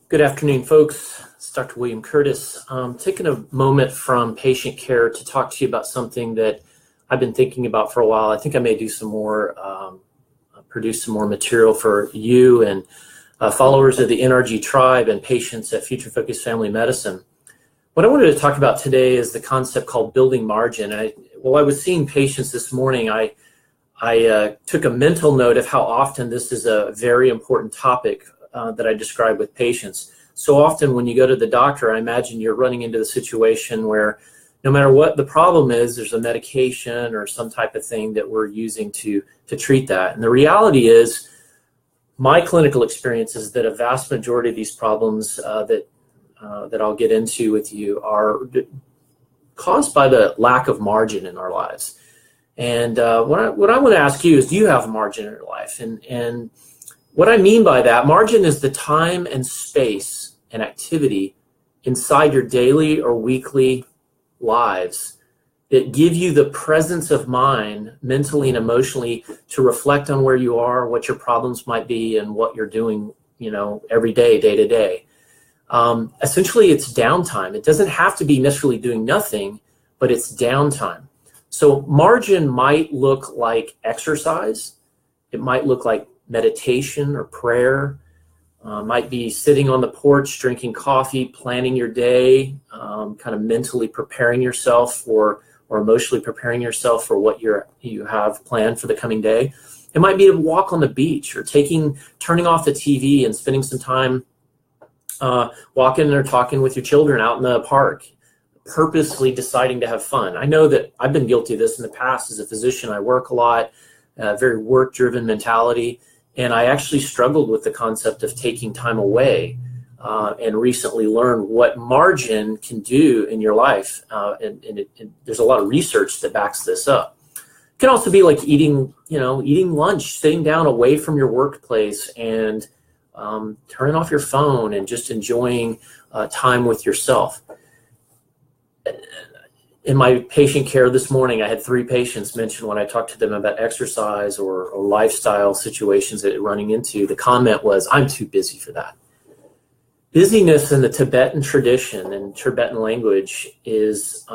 Good afternoon, folks. It's Dr. William Curtis. Taking a moment from patient care to talk to you about something that I've been thinking about for a while. I think I may do some more, produce some more material for you and followers of the NRG tribe and patients at Future Focus Family Medicine. What I wanted to talk about today is the concept called building margin. While I was seeing patients this morning, I took a mental note of how often this is a very important topic that I describe with patients. So often when you go to the doctor, I imagine you're running into the situation where no matter what the problem is, there's a medication or some type of thing that we're using to treat that. And the reality is, my clinical experience is that a vast majority of these problems that I'll get into with you are caused by the lack of margin in our lives. And what I want to ask you is, do you have margin in your life? And what I mean by that, margin is the time and space and activity inside your daily or weekly lives that give you the presence of mind, mentally and emotionally, to reflect on where you are, what your problems might be, and what you're doing, every day, day to day. Essentially, it's downtime. It doesn't have to be necessarily doing nothing, but it's downtime. So margin might look like exercise. It might look like meditation or prayer, might be sitting on the porch, drinking coffee, planning your day, kind of mentally preparing yourself for, or emotionally preparing yourself for what you have planned for the coming day. It might be a walk on the beach, or turning off the TV and spending some time walking or talking with your children out in the park, purposely deciding to have fun. I know that I've been guilty of this in the past. As a physician, I work a lot, very work-driven mentality. And I actually struggled with the concept of taking time away, and recently learned what margin can do in your life. And there's a lot of research that backs this up. It can also be like eating lunch, sitting down away from your workplace and turning off your phone and just enjoying time with yourself. In my patient care this morning, I had 3 patients mention when I talked to them about exercise or lifestyle situations that they're running into, the comment was, "I'm too busy for that." Busyness in the Tibetan tradition and Tibetan language is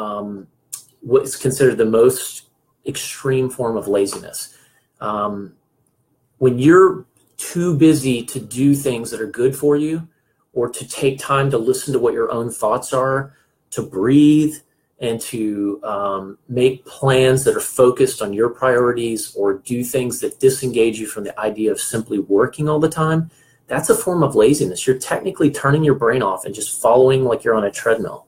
what is considered the most extreme form of laziness. When you're too busy to do things that are good for you, or to take time to listen to what your own thoughts are, to breathe, and to make plans that are focused on your priorities, or do things that disengage you from the idea of simply working all the time, that's a form of laziness. You're technically turning your brain off and just following like you're on a treadmill.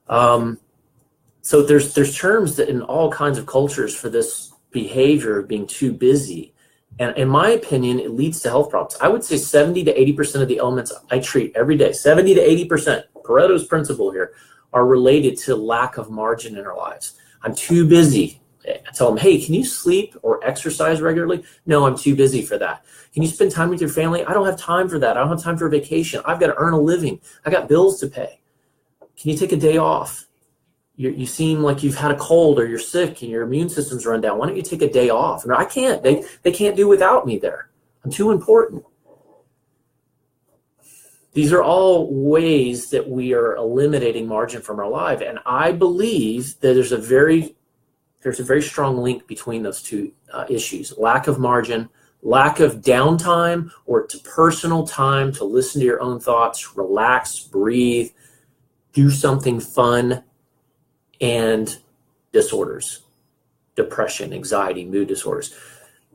So there's terms that in all kinds of cultures for this behavior of being too busy. And in my opinion, it leads to health problems. I would say 70 to 80% of the ailments I treat every day, 70 to 80%, Pareto's principle here, are related to lack of margin in our lives. I'm too busy. I tell them, hey, can you sleep or exercise regularly? No, I'm too busy for that. Can you spend time with your family? I don't have time for that. I don't have time for a vacation. I've got to earn a living. I got bills to pay. Can you take a day off? You seem like you've had a cold or you're sick and your immune system's run down. Why don't you take a day off? No, I can't. They can't do without me there. I'm too important. These are all ways that we are eliminating margin from our life. And I believe that there's a very strong link between those two issues: lack of margin, lack of downtime or personal time to listen to your own thoughts, relax, breathe, do something fun, and disorders, depression, anxiety, mood disorders.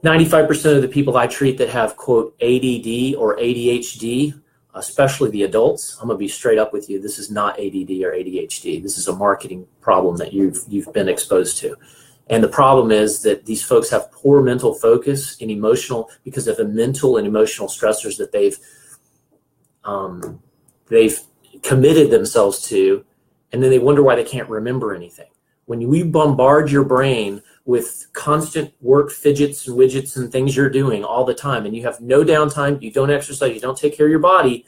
95% of the people I treat that have, quote, ADD or ADHD, especially the adults, I'm gonna be straight up with you. This is not ADD or ADHD. This is a marketing problem that you've been exposed to. And the problem is that these folks have poor mental focus and emotional, because of the mental and emotional stressors that they've committed themselves to, and then they wonder why they can't remember anything. When we bombard your brain with constant work fidgets and widgets and things you're doing all the time, and you have no downtime, you don't exercise, you don't take care of your body,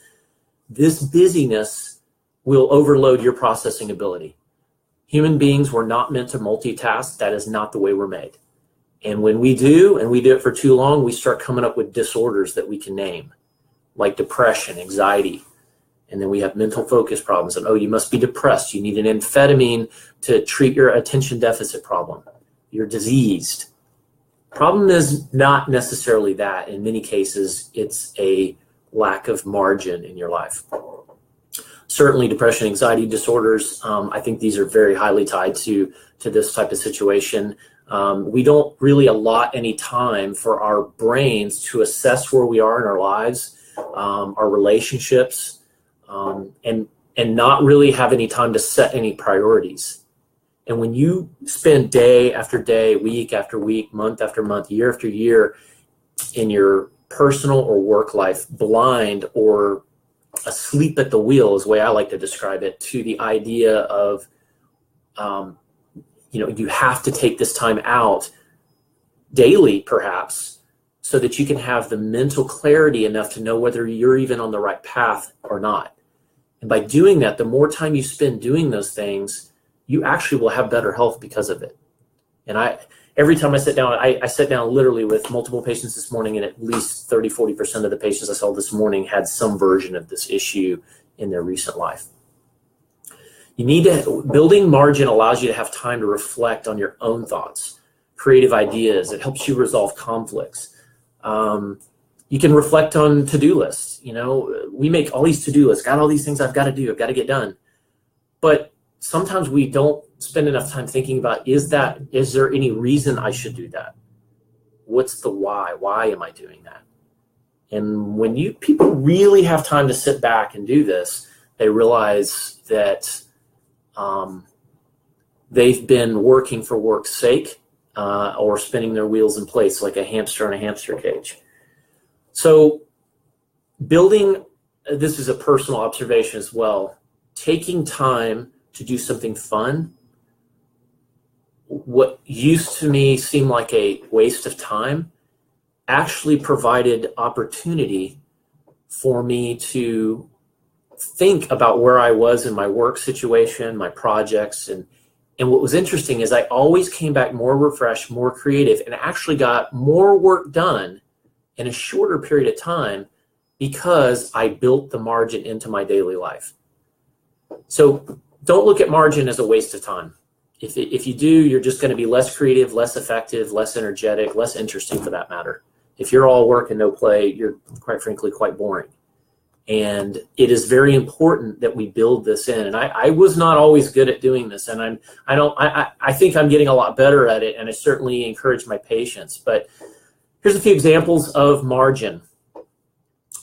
this busyness will overload your processing ability. Human beings were not meant to multitask. That is not the way we're made. And when we do, and we do it for too long, we start coming up with disorders that we can name, like depression, anxiety, And then we have mental focus problems. And, oh, you must be depressed. You need an amphetamine to treat your attention deficit problem. You're diseased. Problem is not necessarily that. In many cases, it's a lack of margin in your life. Certainly depression, anxiety disorders, I think these are very highly tied to this type of situation. We don't really allot any time for our brains to assess where we are in our lives, our relationships, and not really have any time to set any priorities. And when you spend day after day, week after week, month after month, year after year in your personal or work life blind or asleep at the wheel is the way I like to describe it, to the idea of, you have to take this time out daily, perhaps, so that you can have the mental clarity enough to know whether you're even on the right path or not. And by doing that, the more time you spend doing those things, you actually will have better health because of it. And every time I sit down, I sat down literally with multiple patients this morning, and at least 30-40% of the patients I saw this morning had some version of this issue in their recent life. Building margin allows you to have time to reflect on your own thoughts, creative ideas. It helps you resolve conflicts. You can reflect on to-do lists. We make all these to-do lists, got all these things I've got to do, I've got to get done. But sometimes we don't spend enough time thinking about, is there any reason I should do that? What's the why? Why am I doing that? And when people really have time to sit back and do this, they realize that they've been working for work's sake or spinning their wheels in place like a hamster in a hamster cage. So this is a personal observation as well, taking time to do something fun, what used to me seem like a waste of time, actually provided opportunity for me to think about where I was in my work situation, my projects. And what was interesting is I always came back more refreshed, more creative, and actually got more work done in a shorter period of time because I built the margin into my daily life. So don't look at margin as a waste of time. If you do, you're just going to be less creative, less effective, less energetic, less interesting for that matter. If you're all work and no play, you're quite frankly quite boring. And it is very important that we build this in. And I was not always good at doing this, and I think I'm getting a lot better at it, and I certainly encourage my patients. But here's a few examples of margin.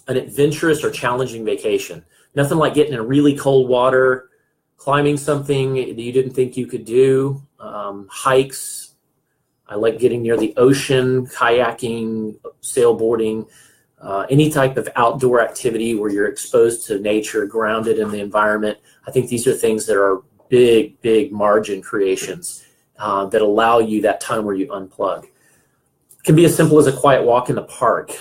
An adventurous or challenging vacation. Nothing like getting in really cold water, climbing something that you didn't think you could do, hikes. I like getting near the ocean, kayaking, sailboarding, any type of outdoor activity where you're exposed to nature, grounded in the environment. I think these are things that are big, big margin creations that allow you that time where you unplug. It can be as simple as a quiet walk in the park,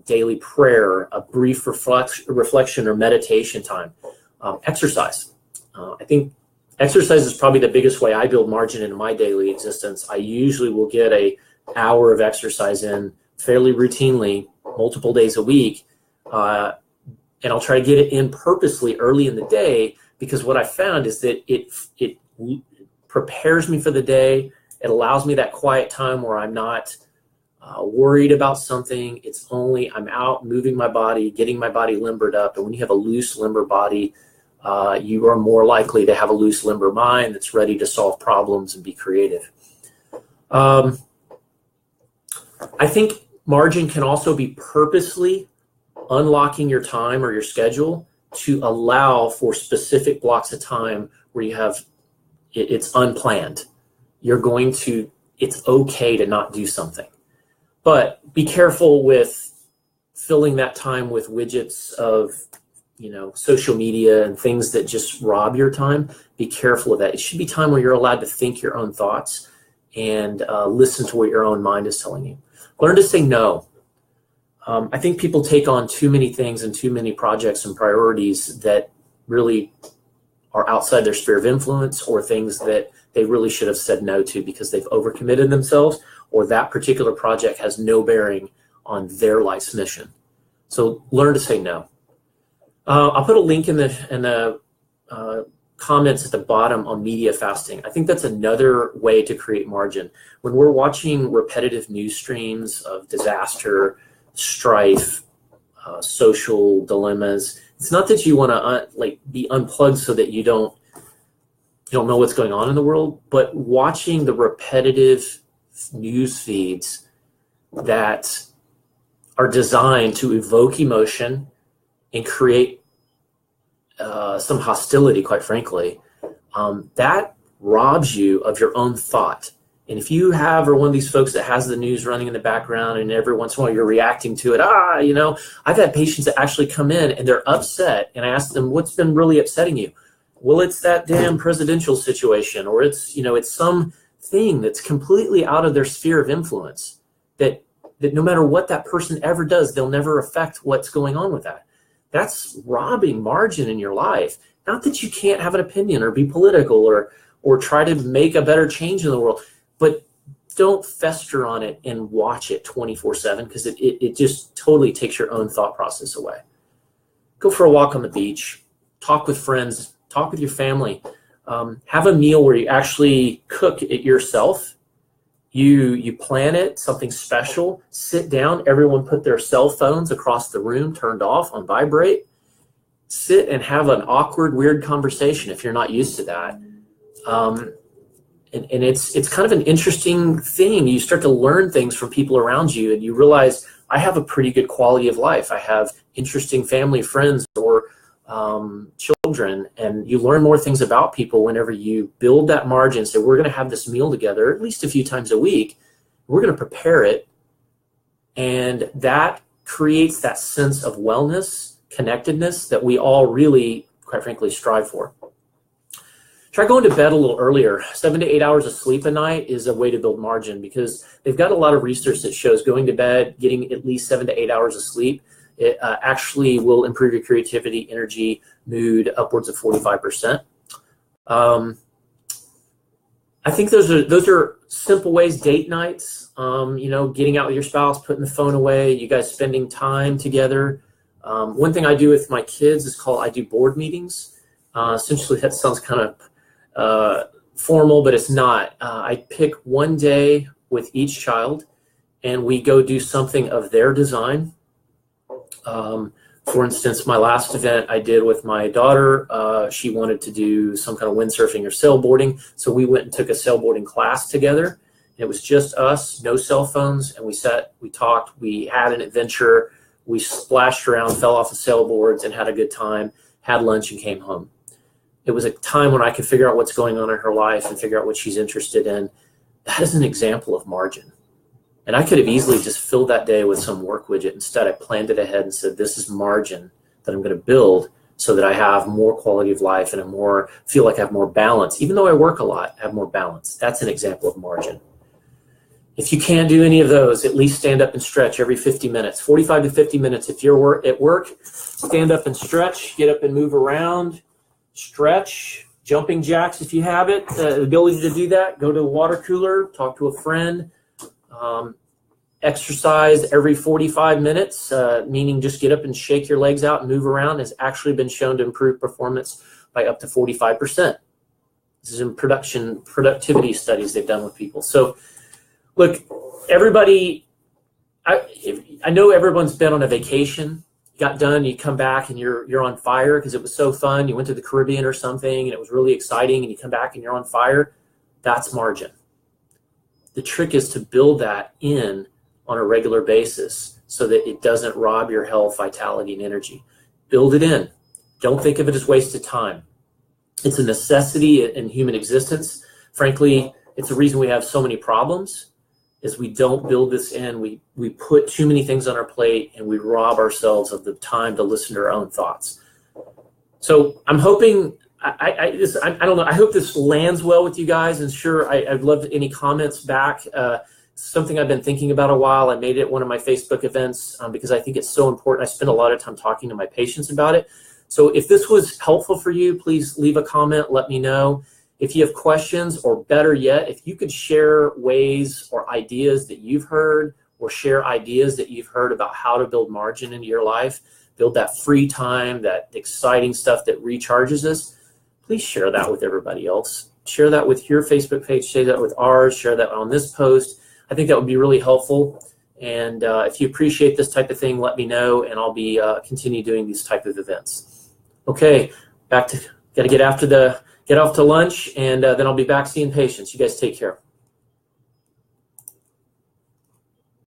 daily prayer, a brief reflection or meditation time, exercise. I think exercise is probably the biggest way I build margin into my daily existence. I usually will get an hour of exercise in fairly routinely, multiple days a week, and I'll try to get it in purposely early in the day, because what I found is that it prepares me for the day. It allows me that quiet time where I'm not worried about something. It's only I'm out moving my body, getting my body limbered up, and when you have a loose, limber body, you are more likely to have a loose, limber mind that's ready to solve problems and be creative. I think margin can also be purposely unlocking your time or your schedule to allow for specific blocks of time where you have it's unplanned. It's okay to not do something. But be careful with filling that time with widgets of social media and things that just rob your time. Be careful of that. It should be time where you're allowed to think your own thoughts and listen to what your own mind is telling you. Learn to say no. I think people take on too many things and too many projects and priorities that really are outside their sphere of influence, or things that they really should have said no to because they've overcommitted themselves, or that particular project has no bearing on their life's mission. So learn to say no. I'll put a link in the comments at the bottom on media fasting. I think that's another way to create margin. When we're watching repetitive news streams of disaster, strife, social dilemmas, it's not that you want to be unplugged so that you don't know what's going on in the world, but watching the repetitive news feeds that are designed to evoke emotion and create some hostility, quite frankly, that robs you of your own thought. And if you are one of these folks that has the news running in the background and every once in a while you're reacting to it, I've had patients that actually come in and they're upset, and I ask them, what's been really upsetting you? Well, it's that damn presidential situation, or it's some thing that's completely out of their sphere of influence that no matter what that person ever does, they'll never affect what's going on with that. That's robbing margin in your life. Not that you can't have an opinion or be political or try to make a better change in the world, but don't fester on it and watch it 24/7, because it just totally takes your own thought process away. Go for a walk on the beach, talk with friends, talk with your family, have a meal where you actually cook it yourself. You plan it, something special, sit down, everyone put their cell phones across the room, turned off on vibrate, sit and have an awkward, weird conversation if you're not used to that. And it's kind of an interesting thing. You start to learn things from people around you, and you realize I have a pretty good quality of life. I have interesting family, friends, or children, and you learn more things about people whenever you build that margin. So we're going to have this meal together at least a few times a week. We're going to prepare it, and that creates that sense of wellness, connectedness that we all really, quite frankly, strive for. Try going to bed a little earlier. 7 to 8 hours of sleep a night is a way to build margin, because they've got a lot of research that shows going to bed, getting at least 7 to 8 hours of sleep, it actually will improve your creativity, energy, mood, upwards of 45%. I think those are simple ways. Date nights, getting out with your spouse, putting the phone away, you guys spending time together. One thing I do with my kids is I do board meetings. Essentially, that sounds kind of formal, but it's not. I pick one day with each child, and we go do something of their design. For instance, my last event I did with my daughter, she wanted to do some kind of windsurfing or sailboarding. So we went and took a sailboarding class together. It was just us, no cell phones. And we talked, we had an adventure. We splashed around, fell off the sailboards and had a good time, had lunch and came home. It was a time when I could figure out what's going on in her life and figure out what she's interested in. That is an example of margin. And I could have easily just filled that day with some work widget. Instead, I planned it ahead and said, this is margin that I'm going to build so that I have more quality of life and feel like I have more balance. Even though I work a lot, I have more balance. That's an example of margin. If you can't do any of those, at least stand up and stretch every 50 minutes, 45 to 50 minutes. If you're at work, stand up and stretch, get up and move around, stretch, jumping jacks if you have it, the ability to do that. Go to a water cooler, talk to a friend. Exercise every 45 minutes, meaning just get up and shake your legs out and move around, has actually been shown to improve performance by up to 45%. This is in productivity studies they've done with people. So look, everybody, I know everyone's been on a vacation, got done, you come back and you're on fire because it was so fun. You went to the Caribbean or something and it was really exciting, and you come back and you're on fire. That's margin. The trick is to build that in on a regular basis so that it doesn't rob your health, vitality, and energy. Build it in. Don't think of it as wasted time. It's a necessity in human existence. Frankly, it's the reason we have so many problems, is we don't build this in. We put too many things on our plate, and we rob ourselves of the time to listen to our own thoughts. So I'm hoping, I don't know, I hope this lands well with you guys, and sure, I'd love any comments back. Something I've been thinking about a while. I made it one of my Facebook events because I think it's so important. I spend a lot of time talking to my patients about it. So if this was helpful for you, please leave a comment, let me know. If you have questions, or better yet, if you could share ways or ideas that you've heard, or share ideas that you've heard about how to build margin into your life, build that free time, that exciting stuff that recharges us, please share that with everybody else. Share that with your Facebook page, share that with ours, share that on this post. I think that would be really helpful. And if you appreciate this type of thing, let me know, and I'll be continue doing these type of events. Okay, got to get off to lunch, and then I'll be back seeing patients. You guys take care.